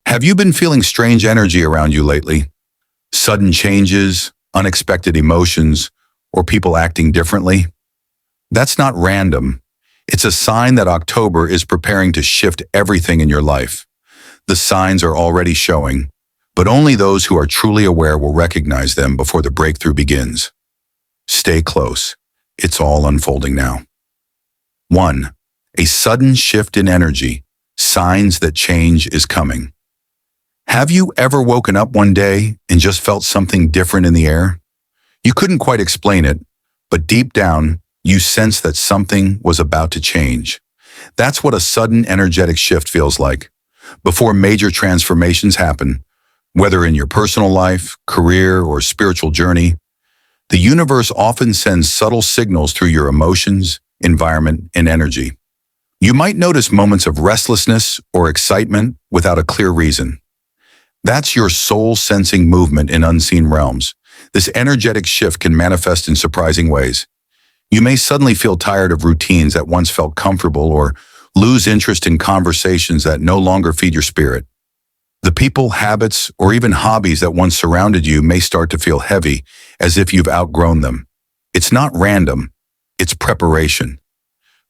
Have you been feeling strange energy around you lately? Sudden changes, unexpected emotions, or people acting differently? That's not random. It's a sign that October is preparing to shift everything in your life. The signs are already showing, but only those who are truly aware will recognize them before the breakthrough begins. Stay close. It's all unfolding now. 1. A sudden shift in energy. Signs that change is coming. Have you ever woken up one day and just felt something different in the air? You couldn't quite explain it, but deep down, you sensed that something was about to change. That's what a sudden energetic shift feels like. Before major transformations happen, whether in your personal life, career, or spiritual journey, the universe often sends subtle signals through your emotions, environment, and energy. You might notice moments of restlessness or excitement without a clear reason. That's your soul sensing movement in unseen realms. This energetic shift can manifest in surprising ways. You may suddenly feel tired of routines that once felt comfortable or lose interest in conversations that no longer feed your spirit. The people, habits, or even hobbies that once surrounded you may start to feel heavy, as if you've outgrown them. It's not random, it's preparation.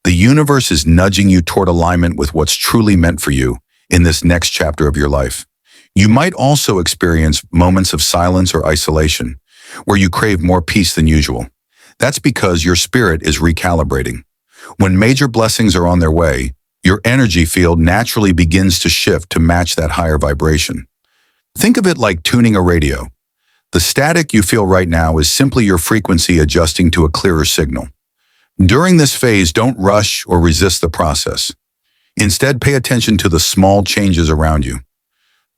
The universe is nudging you toward alignment with what's truly meant for you in this next chapter of your life. You might also experience moments of silence or isolation, where you crave more peace than usual. That's because your spirit is recalibrating. When major blessings are on their way, your energy field naturally begins to shift to match that higher vibration. Think of it like tuning a radio. The static you feel right now is simply your frequency adjusting to a clearer signal. During this phase, don't rush or resist the process. Instead, pay attention to the small changes around you.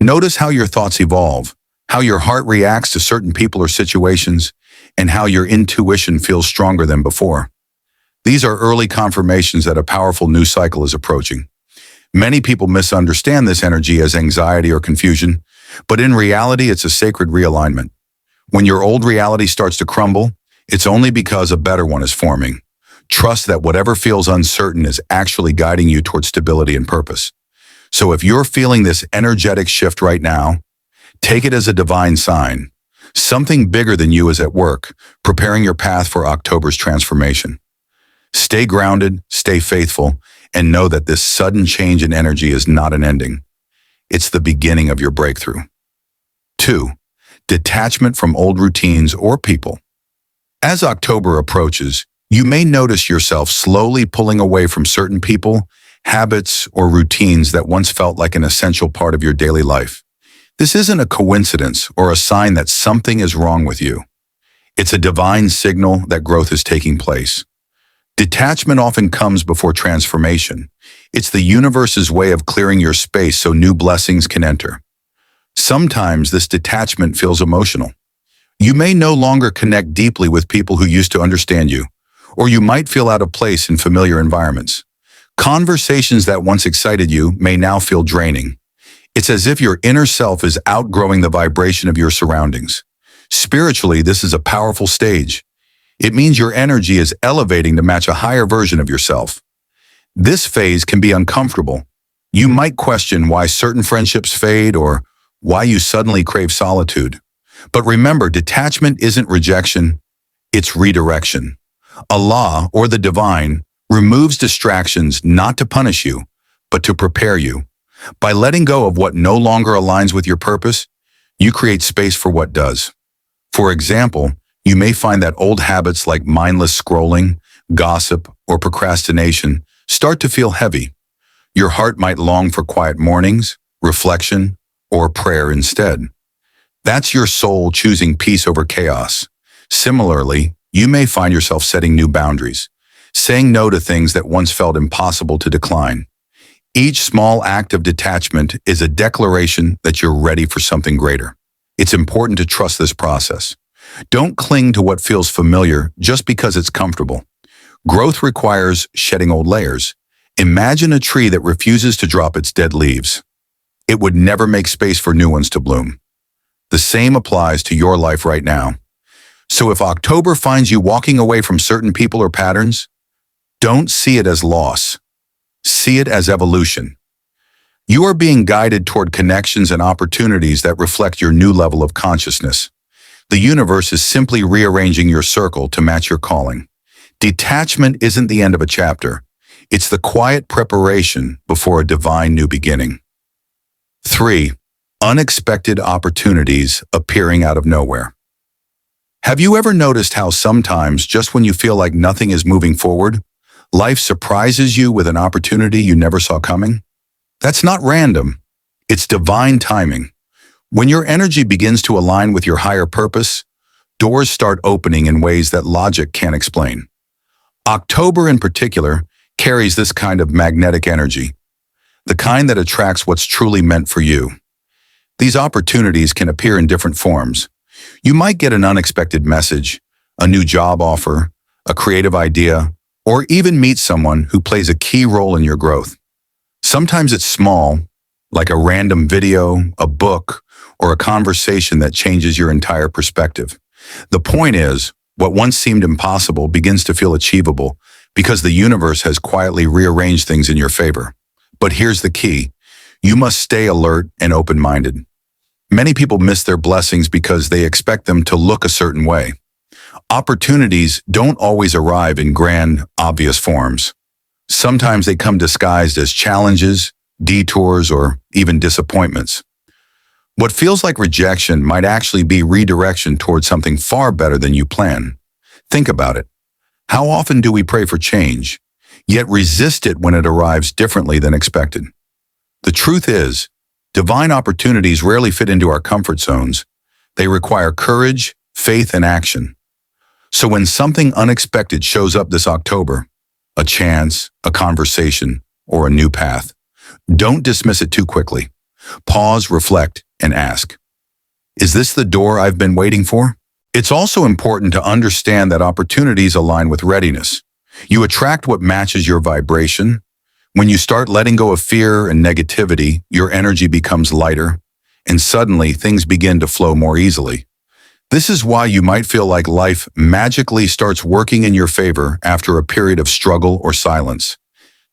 Notice how your thoughts evolve, how your heart reacts to certain people or situations, and how your intuition feels stronger than before. These are early confirmations that a powerful new cycle is approaching. Many people misunderstand this energy as anxiety or confusion, but in reality, it's a sacred realignment. When your old reality starts to crumble, it's only because a better one is forming. Trust that whatever feels uncertain is actually guiding you towards stability and purpose. So if you're feeling this energetic shift right now, take it as a divine sign. Something bigger than you is at work, preparing your path for October's transformation. Stay grounded, stay faithful, and know that this sudden change in energy is not an ending. It's the beginning of your breakthrough. 2. Detachment from old routines or people. As October approaches, you may notice yourself slowly pulling away from certain people, habits, or routines that once felt like an essential part of your daily life. This isn't a coincidence or a sign that something is wrong with you. It's a divine signal that growth is taking place. Detachment often comes before transformation. It's the universe's way of clearing your space so new blessings can enter. Sometimes this detachment feels emotional. You may no longer connect deeply with people who used to understand you, or you might feel out of place in familiar environments. Conversations that once excited you may now feel draining. It's as if your inner self is outgrowing the vibration of your surroundings. Spiritually, this is a powerful stage. It means your energy is elevating to match a higher version of yourself. This phase can be uncomfortable. You might question why certain friendships fade or why you suddenly crave solitude. But remember, detachment isn't rejection, it's redirection. Allah, or the divine, removes distractions not to punish you, but to prepare you. By letting go of what no longer aligns with your purpose, you create space for what does. For example, you may find that old habits like mindless scrolling, gossip, or procrastination start to feel heavy. Your heart might long for quiet mornings, reflection, or prayer instead. That's your soul choosing peace over chaos. Similarly, you may find yourself setting new boundaries, saying no to things that once felt impossible to decline. Each small act of detachment is a declaration that you're ready for something greater. It's important to trust this process. Don't cling to what feels familiar just because it's comfortable. Growth requires shedding old layers. Imagine a tree that refuses to drop its dead leaves. It would never make space for new ones to bloom. The same applies to your life right now. So if October finds you walking away from certain people or patterns, don't see it as loss. See it as evolution. You are being guided toward connections and opportunities that reflect your new level of consciousness. The universe is simply rearranging your circle to match your calling. Detachment isn't the end of a chapter. It's the quiet preparation before a divine new beginning. 3. Unexpected opportunities appearing out of nowhere. Have you ever noticed how sometimes, just when you feel like nothing is moving forward, life surprises you with an opportunity you never saw coming? That's not random. It's divine timing. When your energy begins to align with your higher purpose, doors start opening in ways that logic can't explain. October in particular carries this kind of magnetic energy, the kind that attracts what's truly meant for you. These opportunities can appear in different forms. You might get an unexpected message, a new job offer, a creative idea, or even meet someone who plays a key role in your growth. Sometimes it's small, like a random video, a book, or a conversation that changes your entire perspective. The point is, what once seemed impossible begins to feel achievable because the universe has quietly rearranged things in your favor. But here's the key. You must stay alert and open-minded. Many people miss their blessings because they expect them to look a certain way. Opportunities don't always arrive in grand, obvious forms. Sometimes they come disguised as challenges, detours, or even disappointments. What feels like rejection might actually be redirection towards something far better than you plan. Think about it. How often do we pray for change, yet resist it when it arrives differently than expected? The truth is, divine opportunities rarely fit into our comfort zones. They require courage, faith, and action. So when something unexpected shows up this October, a chance, a conversation, or a new path, don't dismiss it too quickly. Pause, reflect, and ask, is this the door I've been waiting for? It's also important to understand that opportunities align with readiness. You attract what matches your vibration. When you start letting go of fear and negativity, your energy becomes lighter, and suddenly things begin to flow more easily. This is why you might feel like life magically starts working in your favor after a period of struggle or silence.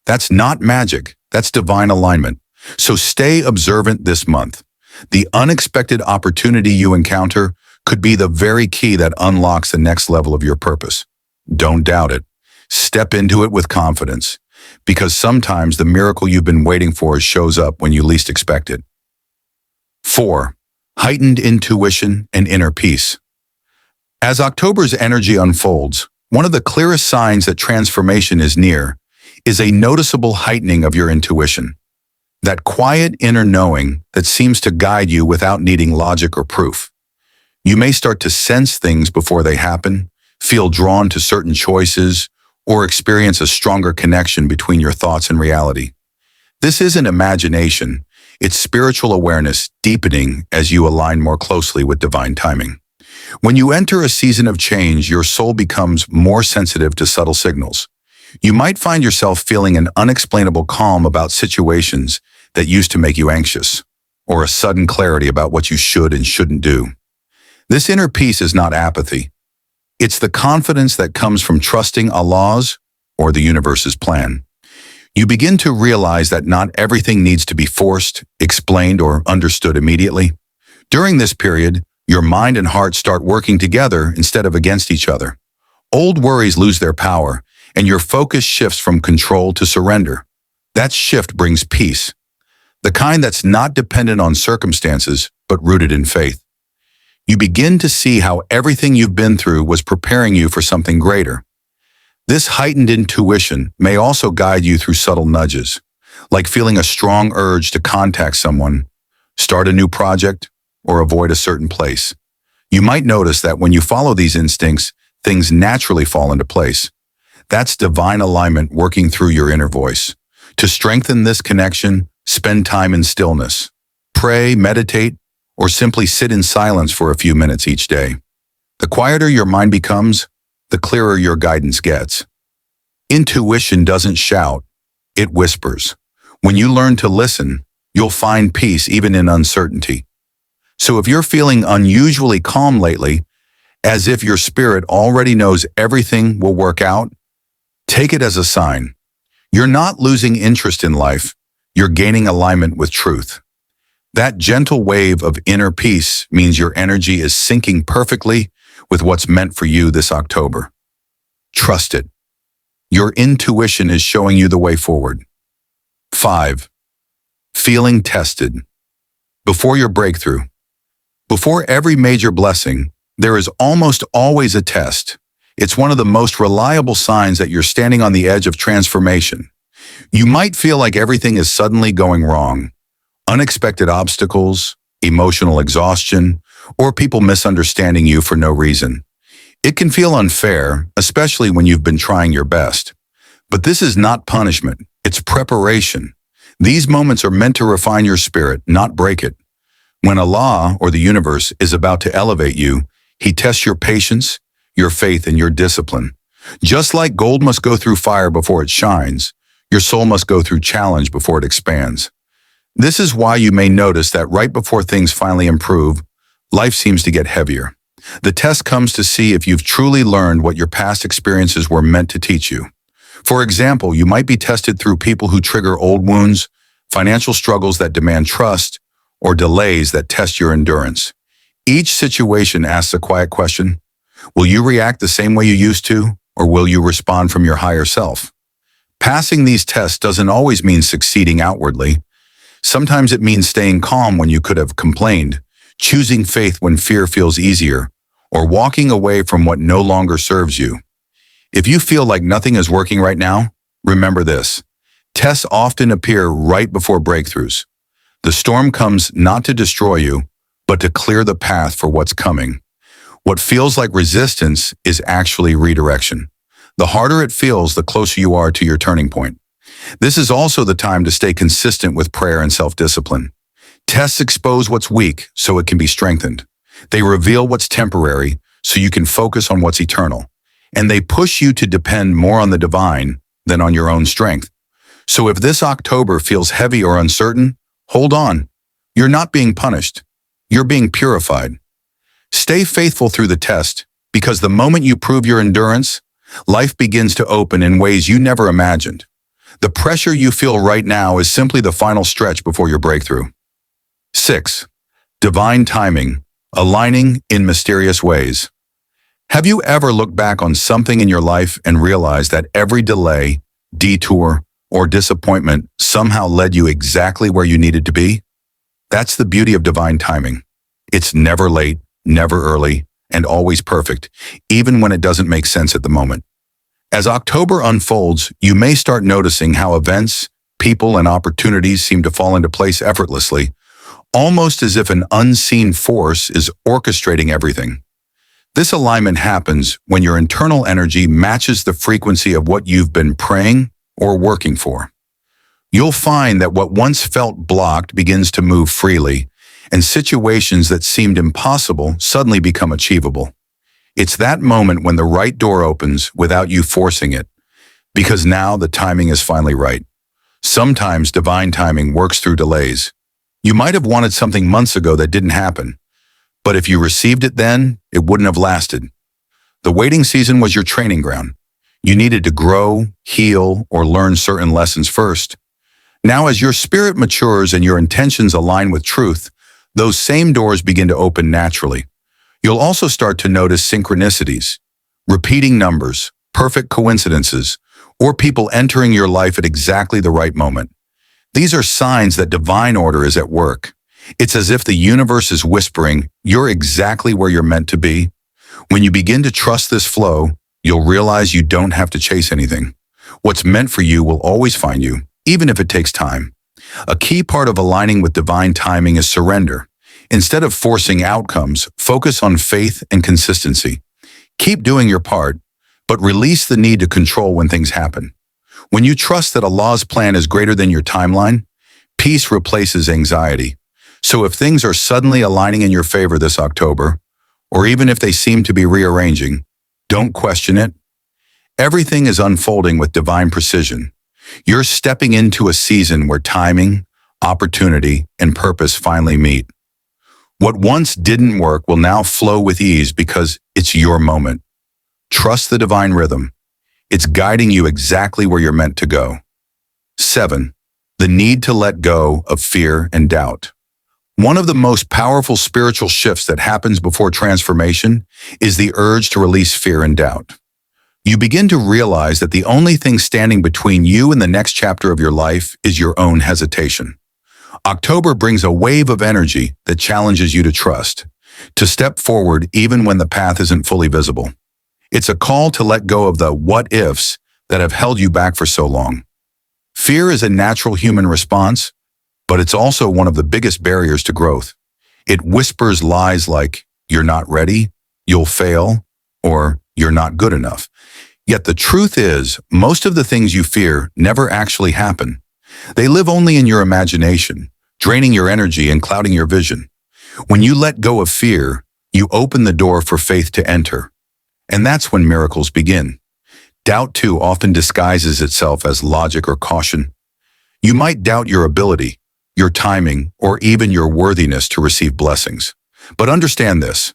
That's not magic, that's divine alignment. So stay observant this month. The unexpected opportunity you encounter could be the very key that unlocks the next level of your purpose. Don't doubt it. Step into it with confidence, because sometimes the miracle you've been waiting for shows up when you least expect it. 4. Heightened intuition and inner peace. As October's energy unfolds, one of the clearest signs that transformation is near is a noticeable heightening of your intuition. That quiet inner knowing that seems to guide you without needing logic or proof. You may start to sense things before they happen, feel drawn to certain choices, or experience a stronger connection between your thoughts and reality. This isn't imagination, it's spiritual awareness deepening as you align more closely with divine timing. When you enter a season of change, your soul becomes more sensitive to subtle signals. You might find yourself feeling an unexplainable calm about situations that used to make you anxious, or a sudden clarity about what you should and shouldn't do. This inner peace is not apathy. It's the confidence that comes from trusting Allah's or the universe's plan. You begin to realize that not everything needs to be forced, explained, or understood immediately. During this period, your mind and heart start working together instead of against each other. Old worries lose their power, and your focus shifts from control to surrender. That shift brings peace, the kind that's not dependent on circumstances, but rooted in faith. You begin to see how everything you've been through was preparing you for something greater. This heightened intuition may also guide you through subtle nudges, like feeling a strong urge to contact someone, start a new project, or avoid a certain place. You might notice that when you follow these instincts, things naturally fall into place. That's divine alignment working through your inner voice. To strengthen this connection, spend time in stillness. Pray, meditate, or simply sit in silence for a few minutes each day. The quieter your mind becomes, the clearer your guidance gets. Intuition doesn't shout, it whispers. When you learn to listen, you'll find peace even in uncertainty. So if you're feeling unusually calm lately, as if your spirit already knows everything will work out, take it as a sign. You're not losing interest in life, you're gaining alignment with truth. That gentle wave of inner peace means your energy is syncing perfectly with what's meant for you this October. Trust it. Your intuition is showing you the way forward. 5. Feeling tested. Before your breakthrough. Before every major blessing, there is almost always a test. It's one of the most reliable signs that you're standing on the edge of transformation. You might feel like everything is suddenly going wrong. Unexpected obstacles, emotional exhaustion, or people misunderstanding you for no reason. It can feel unfair, especially when you've been trying your best. But this is not punishment, it's preparation. These moments are meant to refine your spirit, not break it. When Allah, or the universe, is about to elevate you, He tests your patience, your faith, and your discipline. Just like gold must go through fire before it shines, your soul must go through challenge before it expands. This is why you may notice that right before things finally improve, life seems to get heavier. The test comes to see if you've truly learned what your past experiences were meant to teach you. For example, you might be tested through people who trigger old wounds, financial struggles that demand trust, or delays that test your endurance. Each situation asks a quiet question. Will you react the same way you used to, or will you respond from your higher self? Passing these tests doesn't always mean succeeding outwardly. Sometimes it means staying calm when you could have complained, choosing faith when fear feels easier, or walking away from what no longer serves you. If you feel like nothing is working right now, remember this. Tests often appear right before breakthroughs. The storm comes not to destroy you, but to clear the path for what's coming. What feels like resistance is actually redirection. The harder it feels, the closer you are to your turning point. This is also the time to stay consistent with prayer and self-discipline. Tests expose what's weak so it can be strengthened. They reveal what's temporary so you can focus on what's eternal. And they push you to depend more on the divine than on your own strength. So if this October feels heavy or uncertain, hold on. You're not being punished. You're being purified. Stay faithful through the test, because the moment you prove your endurance, life begins to open in ways you never imagined. The pressure you feel right now is simply the final stretch before your breakthrough. 6. Divine timing, aligning in mysterious ways. Have you ever looked back on something in your life and realized that every delay, detour, or disappointment somehow led you exactly where you needed to be? That's the beauty of divine timing. It's never late, never early, and always perfect, even when it doesn't make sense at the moment. As October unfolds, you may start noticing how events, people, and opportunities seem to fall into place effortlessly, almost as if an unseen force is orchestrating everything. This alignment happens when your internal energy matches the frequency of what you've been praying or working for. You'll find that what once felt blocked begins to move freely, and situations that seemed impossible suddenly become achievable. It's that moment when the right door opens without you forcing it, because now the timing is finally right. Sometimes divine timing works through delays. You might have wanted something months ago that didn't happen, but if you received it then, it wouldn't have lasted. The waiting season was your training ground. You needed to grow, heal, or learn certain lessons first. Now, as your spirit matures and your intentions align with truth, those same doors begin to open naturally. You'll also start to notice synchronicities, repeating numbers, perfect coincidences, or people entering your life at exactly the right moment. These are signs that divine order is at work. It's as if the universe is whispering, "You're exactly where you're meant to be." When you begin to trust this flow, you'll realize you don't have to chase anything. What's meant for you will always find you, even if it takes time. A key part of aligning with divine timing is surrender. Instead of forcing outcomes, focus on faith and consistency. Keep doing your part, but release the need to control when things happen. When you trust that Allah's plan is greater than your timeline, peace replaces anxiety. So if things are suddenly aligning in your favor this October, or even if they seem to be rearranging, don't question it. Everything is unfolding with divine precision. You're stepping into a season where timing, opportunity, and purpose finally meet. What once didn't work will now flow with ease because it's your moment. Trust the divine rhythm. It's guiding you exactly where you're meant to go. 7. the need to let go of fear and doubt. One of the most powerful spiritual shifts that happens before transformation is the urge to release fear and doubt. You begin to realize that the only thing standing between you and the next chapter of your life is your own hesitation. October brings a wave of energy that challenges you to trust, to step forward even when the path isn't fully visible. It's a call to let go of the what-ifs that have held you back for so long. Fear is a natural human response, but it's also one of the biggest barriers to growth. It whispers lies like, "You're not ready," "You'll fail," or "You're not good enough." Yet the truth is, most of the things you fear never actually happen. They live only in your imagination, draining your energy and clouding your vision. When you let go of fear, you open the door for faith to enter. And that's when miracles begin. Doubt, too, often disguises itself as logic or caution. You might doubt your ability, your timing, or even your worthiness to receive blessings. But understand this: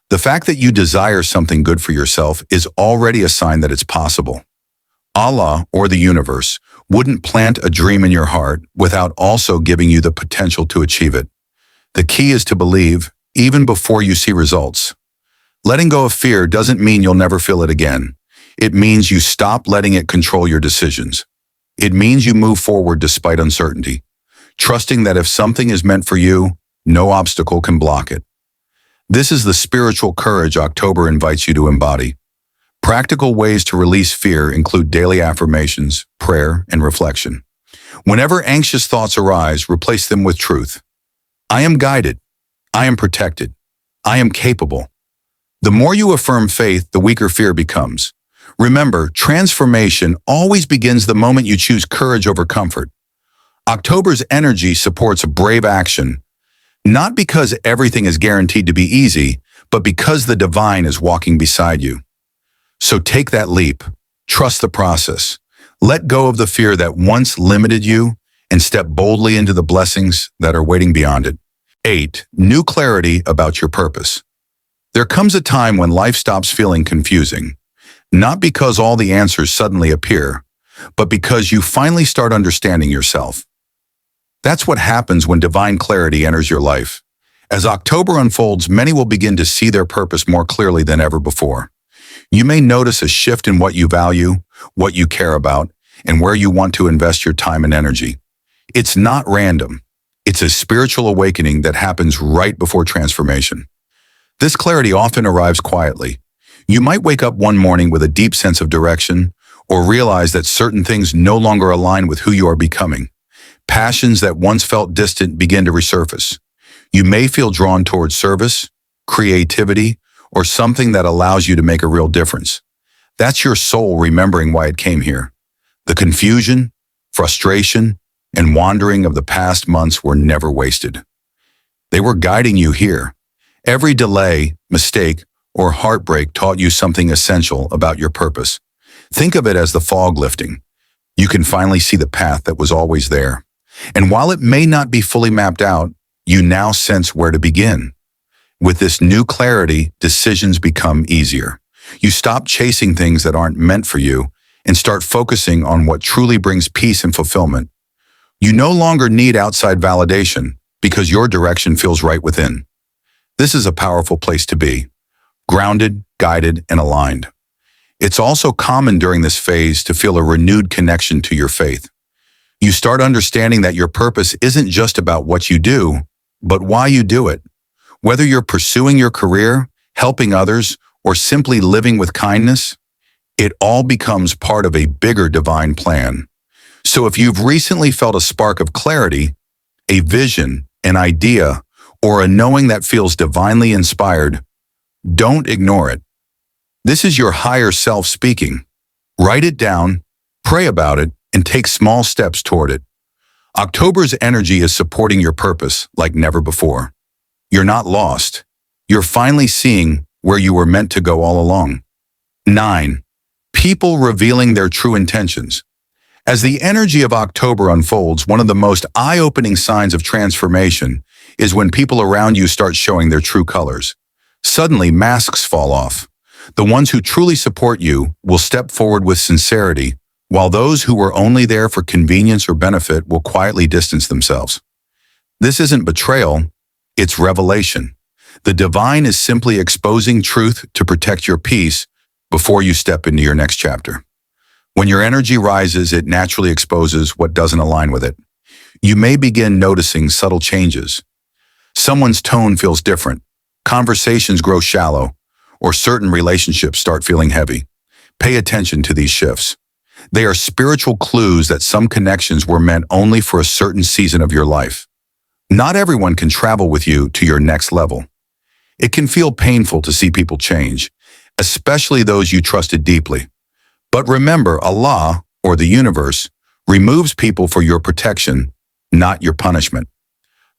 the fact that you desire something good for yourself is already a sign that it's possible. Allah, or the universe, wouldn't plant a dream in your heart without also giving you the potential to achieve it. The key is to believe, even before you see results. Letting go of fear doesn't mean you'll never feel it again. It means you stop letting it control your decisions. It means you move forward despite uncertainty, trusting that if something is meant for you, no obstacle can block it. This is the spiritual courage October invites you to embody. Practical ways to release fear include daily affirmations, prayer, and reflection. Whenever anxious thoughts arise, replace them with truth. I am guided. I am protected. I am capable. The more you affirm faith, the weaker fear becomes. Remember, transformation always begins the moment you choose courage over comfort. October's energy supports brave action, not because everything is guaranteed to be easy, but because the divine is walking beside you. So take that leap, trust the process, let go of the fear that once limited you, and step boldly into the blessings that are waiting beyond it. 8. New clarity about your purpose. There comes a time when life stops feeling confusing, not because all the answers suddenly appear, but because you finally start understanding yourself. That's what happens when divine clarity enters your life. As October unfolds, many will begin to see their purpose more clearly than ever before. You may notice a shift in what you value, what you care about, and where you want to invest your time and energy. It's not random. It's a spiritual awakening that happens right before transformation. This clarity often arrives quietly. You might wake up one morning with a deep sense of direction, or realize that certain things no longer align with who you are becoming. Passions that once felt distant begin to resurface. You may feel drawn towards service, creativity, or something that allows you to make a real difference. That's your soul remembering why it came here. The confusion, frustration, and wandering of the past months were never wasted. They were guiding you here. Every delay, mistake, or heartbreak taught you something essential about your purpose. Think of it as the fog lifting. You can finally see the path that was always there. And while it may not be fully mapped out, you now sense where to begin. With this new clarity, decisions become easier. You stop chasing things that aren't meant for you and start focusing on what truly brings peace and fulfillment. You no longer need outside validation because your direction feels right within. This is a powerful place to be, grounded, guided, and aligned. It's also common during this phase to feel a renewed connection to your faith. You start understanding that your purpose isn't just about what you do, but why you do it. Whether you're pursuing your career, helping others, or simply living with kindness, it all becomes part of a bigger divine plan. So if you've recently felt a spark of clarity, a vision, an idea, or a knowing that feels divinely inspired, don't ignore it. This is your higher self speaking. Write it down, pray about it, and take small steps toward it. October's energy is supporting your purpose like never before. You're not lost. You're finally seeing where you were meant to go all along. 9. People revealing their true intentions. As the energy of October unfolds, one of the most eye-opening signs of transformation is when people around you start showing their true colors. Suddenly, masks fall off. The ones who truly support you will step forward with sincerity, while those who were only there for convenience or benefit will quietly distance themselves. This isn't betrayal, it's revelation. The divine is simply exposing truth to protect your peace before you step into your next chapter. When your energy rises, it naturally exposes what doesn't align with it. You may begin noticing subtle changes. Someone's tone feels different, conversations grow shallow, or certain relationships start feeling heavy. Pay attention to these shifts. They are spiritual clues that some connections were meant only for a certain season of your life. Not everyone can travel with you to your next level. It can feel painful to see people change, especially those you trusted deeply. But remember, Allah, or the universe, removes people for your protection, not your punishment.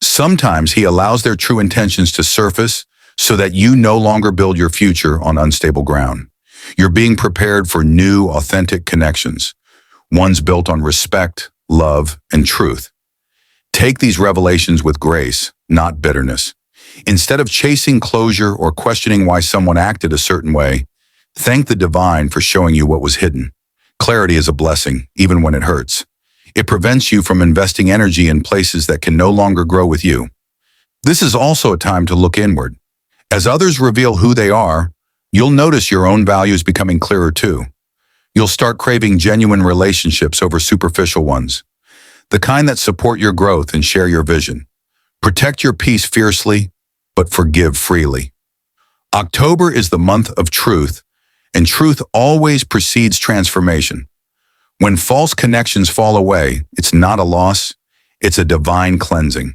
Sometimes He allows their true intentions to surface so that you no longer build your future on unstable ground. You're being prepared for new, authentic connections, ones built on respect, love, and truth. Take these revelations with grace, not bitterness. Instead of chasing closure or questioning why someone acted a certain way, thank the divine for showing you what was hidden. Clarity is a blessing, even when it hurts. It prevents you from investing energy in places that can no longer grow with you. This is also a time to look inward. As others reveal who they are, you'll notice your own values becoming clearer too. You'll start craving genuine relationships over superficial ones, the kind that support your growth and share your vision. Protect your peace fiercely, but forgive freely. October is the month of truth, and truth always precedes transformation. When false connections fall away, it's not a loss, it's a divine cleansing.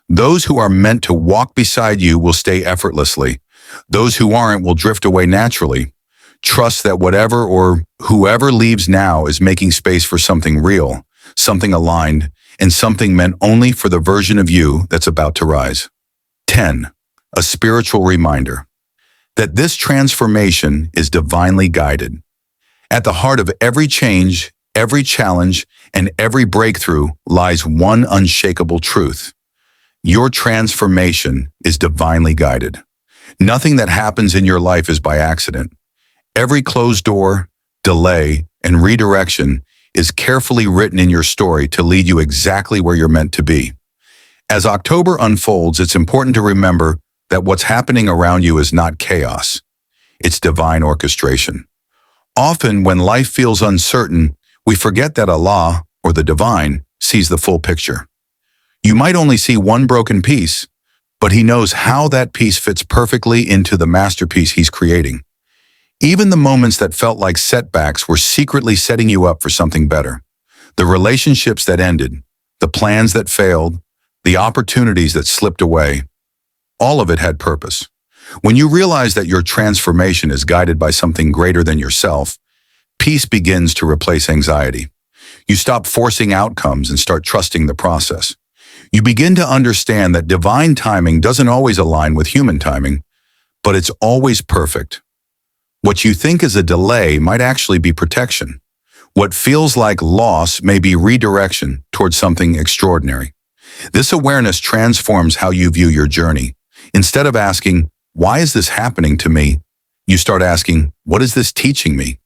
Those who are meant to walk beside you will stay effortlessly. Those who aren't will drift away naturally. Trust that whatever or whoever leaves now is making space for something real, something aligned, and something meant only for the version of you that's about to rise. 10. A spiritual reminder that this transformation is divinely guided. At the heart of every change, every challenge, and every breakthrough lies one unshakable truth. Your transformation is divinely guided. Nothing that happens in your life is by accident. Every closed door, delay, and redirection is carefully written in your story to lead you exactly where you're meant to be. As October unfolds, it's important to remember that what's happening around you is not chaos. It's divine orchestration. Often, when life feels uncertain, we forget that Allah, or the divine, sees the full picture. You might only see one broken piece, but He knows how that piece fits perfectly into the masterpiece He's creating. Even the moments that felt like setbacks were secretly setting you up for something better. The relationships that ended, the plans that failed, the opportunities that slipped away, all of it had purpose. When you realize that your transformation is guided by something greater than yourself, peace begins to replace anxiety. You stop forcing outcomes and start trusting the process. You begin to understand that divine timing doesn't always align with human timing, but it's always perfect. What you think is a delay might actually be protection. What feels like loss may be redirection towards something extraordinary. This awareness transforms how you view your journey. Instead of asking, "Why is this happening to me?" you start asking, "What is this teaching me?"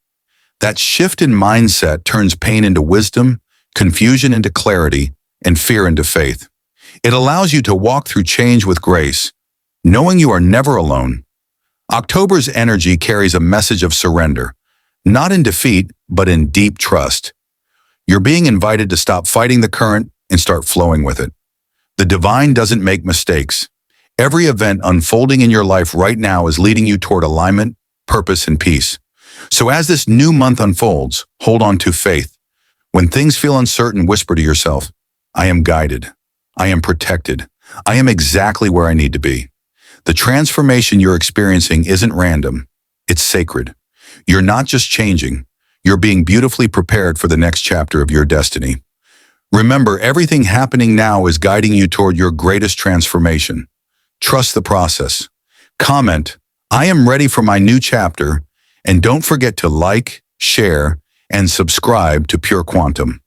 That shift in mindset turns pain into wisdom, confusion into clarity, and fear into faith. It allows you to walk through change with grace, knowing you are never alone. October's energy carries a message of surrender, not in defeat, but in deep trust. You're being invited to stop fighting the current and start flowing with it. The divine doesn't make mistakes. Every event unfolding in your life right now is leading you toward alignment, purpose, and peace. So as this new month unfolds, hold on to faith. When things feel uncertain, whisper to yourself, "I am guided. I am protected. I am exactly where I need to be." The transformation you're experiencing isn't random. It's sacred. You're not just changing. You're being beautifully prepared for the next chapter of your destiny. Remember, everything happening now is guiding you toward your greatest transformation. Trust the process. Comment, "I am ready for my new chapter," and don't forget to like, share, and subscribe to Pure Quantum.